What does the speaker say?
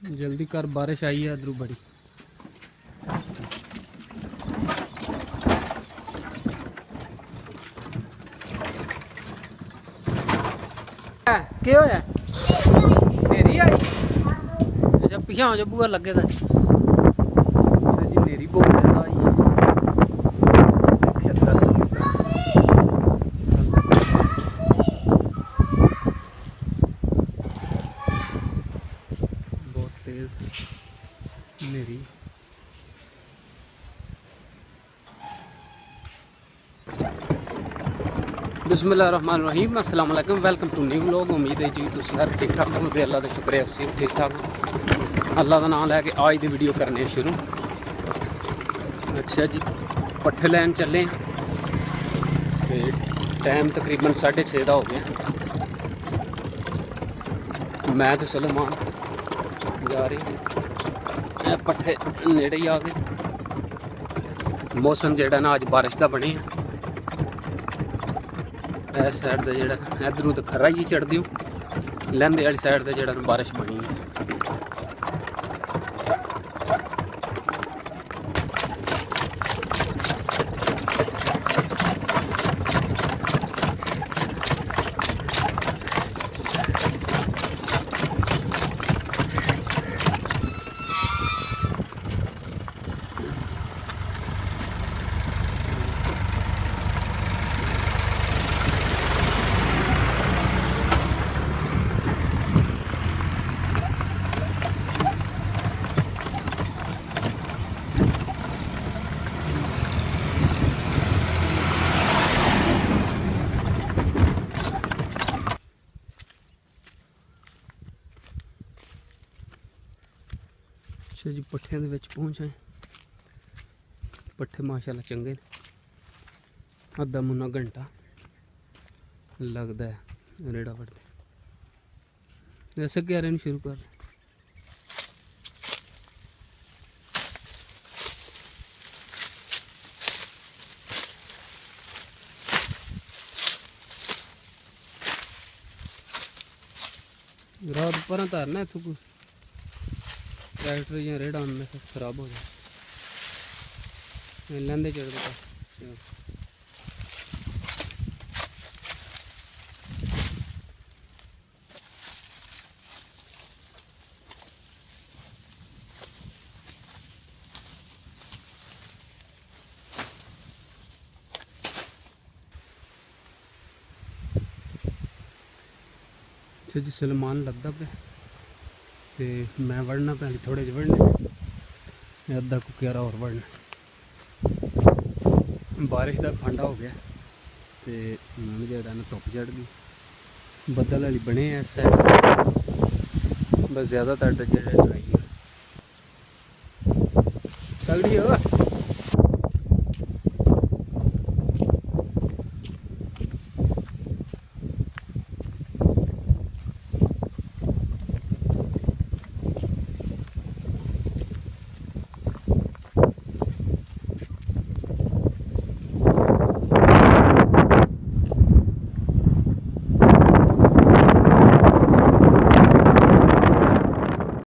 जल्दी कर, बारिश आई है इधर बड़ी। क्या होया? नेरी आई? अच्छा पिछा हो जा बुआ लगे था जी। नेरी बहुत ज्यादा आई है। बहुत तेज नेरी। बिस्मिल्लाहिर्रहमानिर्रहीम, अस्सलाम वालेकुम, वेलकम टू न्यू व्लॉग। उम्मीद है जी तुम सारे ठीक ठाक हो। तो अल्लाह का शुक्र है असीं ठीक ठाक हो। अल्लाह का नाम लैके आज की वीडियो करने शुरू। अच्छा जी, पट्ठे लैन चले तो टाइम तकरीबन 6:30 का हो गया। मैं तो सलमान जा रही पट्ठे नेड़े ही आ गए। मौसम जेड़ा ना अज बारिश का बने। इस साइड का जेड़ा इधरों तो खरा ही चढ़ दियो, लैंदे वाली साइड का जेड़ा बारिश बनी है। अच्छा जी, पट्ठियां दे विच पहुंच आए। पट्ठे माशाल्लाह चंगे ने। अद्धा मुन्ना घंटा लगता है रेड़ा पड़ते। वैसे क्या रहने शुरू कर रात पर तारना इतों कोई ट्रैक्टर या रेड़ा में खराब हो जाए लेंदे चढ़ते। अच्छा जी, सलमान लगता पे ते मैं वड़ना पैली थोड़े जे वड़ने, अद्धा को क्यारा और वड़ना। बारिश का फंडा हो गया तो हूँ ज्यादा धुप चढ़ गई। बदल वाली बने इस साइड, बस ज़्यादातर तगड़ी हो।